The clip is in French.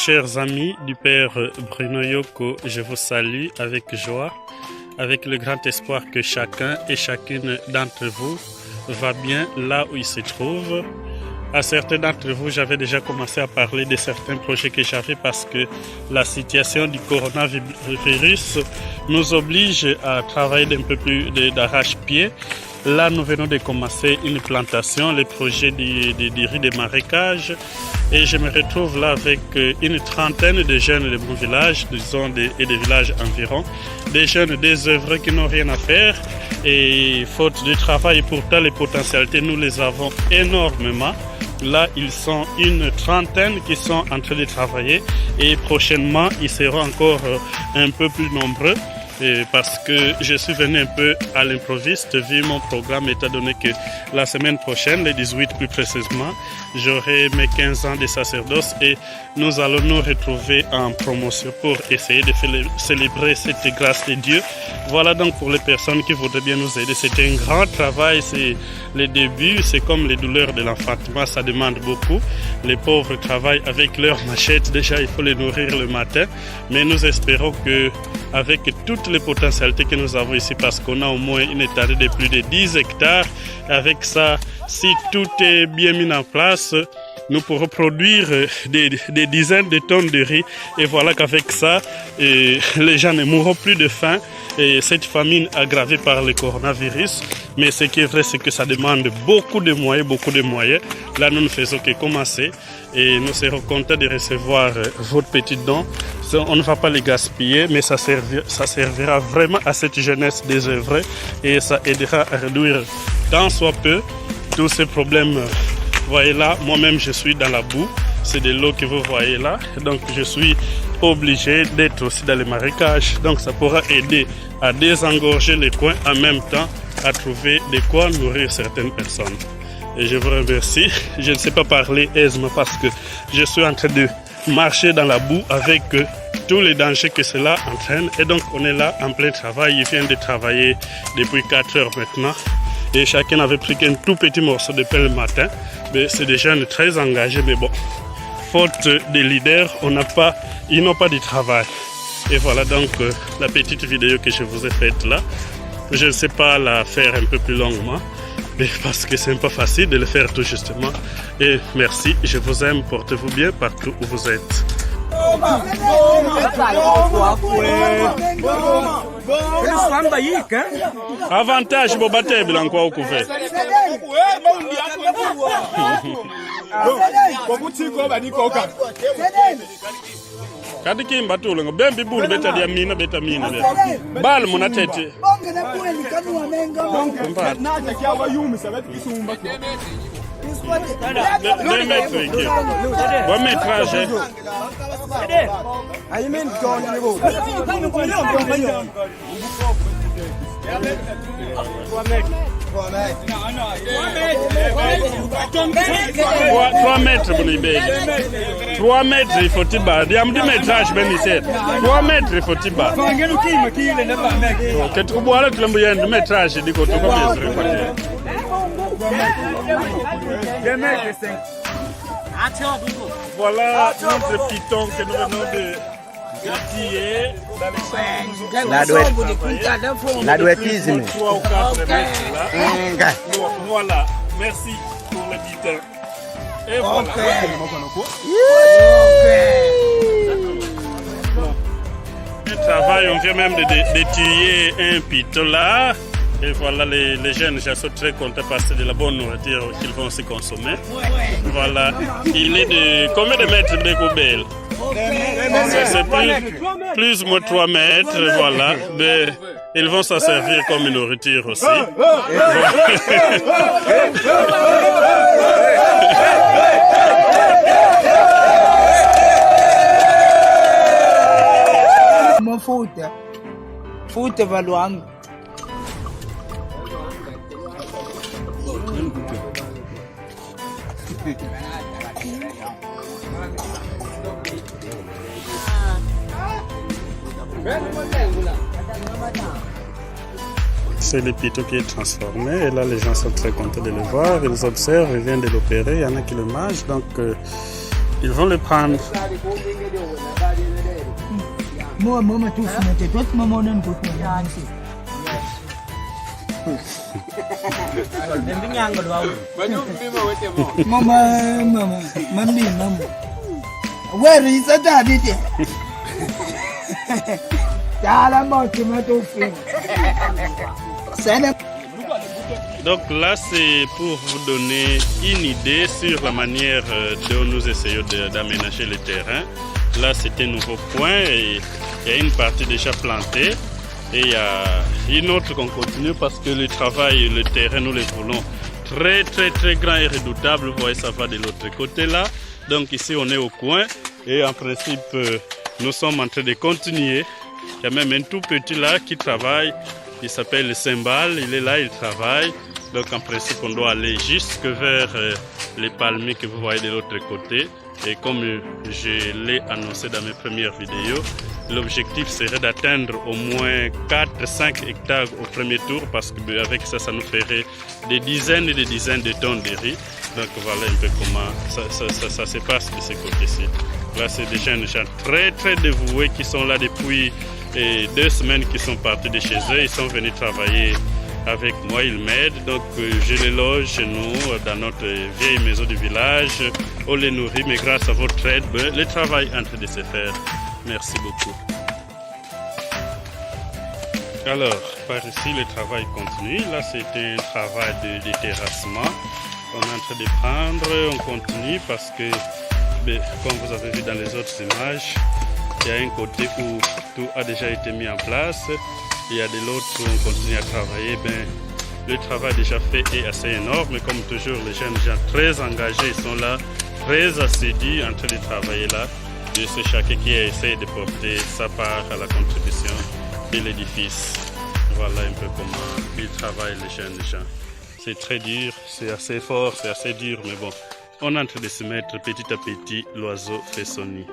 Chers amis du Père Bruno Yoko, je vous salue avec joie, avec le grand espoir que chacun et chacune d'entre vous va bien là où il se trouve. À certains d'entre vous, j'avais déjà commencé à parler de certains projets que j'avais parce que la situation du coronavirus nous oblige à travailler d'un peu plus d'arrache-pied. Là, nous venons de commencer une plantation, le projet du riz de marécage. Et je me retrouve là avec une trentaine de jeunes de mon village, disons, et des villages environ. Des jeunes désœuvrés qui n'ont rien à faire. Et faute de travail, et pourtant les potentialités, nous les avons énormément. Là, ils sont une trentaine qui sont en train de travailler. Et prochainement, ils seront encore un peu plus nombreux. Parce que je suis venu un peu à l'improviste vu mon programme étant donné que la semaine prochaine, le 18 plus précisément, j'aurai mes 15 ans de sacerdoce et nous allons nous retrouver en promotion pour essayer de célébrer cette grâce de Dieu. Voilà donc pour les personnes qui voudraient bien nous aider. C'est un grand travail, c'est le début, c'est comme les douleurs de l'enfantement, ça demande beaucoup. Les pauvres travaillent avec leurs machettes, déjà il faut les nourrir le matin, mais nous espérons que avec toutes les potentialités que nous avons ici, parce qu'on a au moins une étendue de plus de 10 hectares. Avec ça, si tout est bien mis en place, nous pourrons produire des dizaines de tonnes de riz. Et voilà qu'avec ça, les gens ne mourront plus de faim. Et cette famine aggravée par le coronavirus. Mais ce qui est vrai, c'est que ça demande beaucoup de moyens, beaucoup de moyens. Là, nous ne faisons que commencer. Et nous serons contents de recevoir votre petit don. On ne va pas les gaspiller, mais ça servira vraiment à cette jeunesse désœuvrée. Et ça aidera à réduire tant soit peu tous ces problèmes. Vous voyez là, moi-même, je suis dans la boue. C'est de l'eau que vous voyez là. Donc, je suis obligé d'être aussi dans les marécages. Donc, ça pourra aider à désengorger les coins en même temps à trouver de quoi nourrir certaines personnes. Et je vous remercie. Je ne sais pas parler aisément parce que je suis en train de marcher dans la boue avec tous les dangers que cela entraîne. Et donc, on est là en plein travail. Il vient de travailler depuis 4 heures maintenant. Et chacun avait pris qu'un tout petit morceau de pain le matin. Mais c'est des jeunes très engagés. Mais bon, faute de leaders, ils n'ont pas de travail. Et voilà donc la petite vidéo que je vous ai faite là. Je ne sais pas la faire un peu plus longuement, mais parce que c'est pas facile de le faire tout justement. Et merci, je vous aime, portez-vous bien partout où vous êtes. Avantage bobate bilankwa ukuve. Kadi kimba tulu ngo bembi bulu beta dia mina le. Bal munatete. Bon métrage. 3 mètres pour les 3 mètres il faut tiba. Il y a un métrage ben ici. 3 mètres il faut tiba. Que tu bois là tu l'embouilles un métrage dit que tu commences à repartir. Voilà notre piton que nous venons de tirer dans la douettisme. Voilà, merci pour le piton. Et voilà. Le travail, on vient même de tirer un piton là. Et voilà, les jeunes, je suis très content parce que c'est de la bonne nourriture qu'ils vont se consommer. Voilà, il est de combien de mètres de Koubel? C'est plus ou moins 3 mètres, voilà. Mais ils vont s'en servir comme une nourriture aussi. Futa valuang. C'est le piton qui est transformé et là les gens sont très contents de le voir, ils observent, ils viennent de l'opérer, il y en a qui le mangent, donc Ils vont le prendre. Moi, tout le monde where is the daddy? Donc là, c'est pour vous donner une idée sur la manière dont nous essayons d'aménager le terrain. Là, c'est un nouveau point et il y a une partie déjà plantée. Et il y a une autre qu'on continue parce que le travail, le terrain, nous les voulons très grand et redoutable. Vous voyez, ça va de l'autre côté là. Donc ici, on est au coin et en principe, nous sommes en train de continuer. Il y a même un tout petit là qui travaille. Il s'appelle le cymbale. Il est là, il travaille. Donc en principe, on doit aller jusque vers les palmiers que vous voyez de l'autre côté. Et comme je l'ai annoncé dans mes premières vidéos, l'objectif serait d'atteindre au moins 4-5 hectares au premier tour parce qu'avec ça, ça nous ferait des dizaines et des dizaines de tonnes de riz. Donc voilà un peu comment ça se passe de ce côté-ci. Là, c'est des jeunes gens très dévoués qui sont là depuis 2 semaines qui sont partis de chez eux. Ils sont venus travailler avec moi, ils m'aident. Donc je les loge chez nous dans notre vieille maison du village. On les nourrit, mais grâce à votre aide, le travail est en train de se faire. Merci beaucoup. Alors, par ici, le travail continue. Là, c'est un travail de terrassement. On est en train de prendre, on continue parce que, comme vous avez vu dans les autres images, il y a un côté où tout a déjà été mis en place. Il y a de l'autre où on continue à travailler. Le travail déjà fait est assez énorme. Comme toujours, les jeunes gens très engagés, ils sont là, très assidus en train de travailler là. De ce chacun qui essaie de porter sa part à la contribution de l'édifice. Voilà un peu comment ils travaillent les jeunes gens. C'est très dur, c'est assez fort, c'est assez dur, mais bon, on est en train de se mettre petit à petit, l'oiseau fait son nid.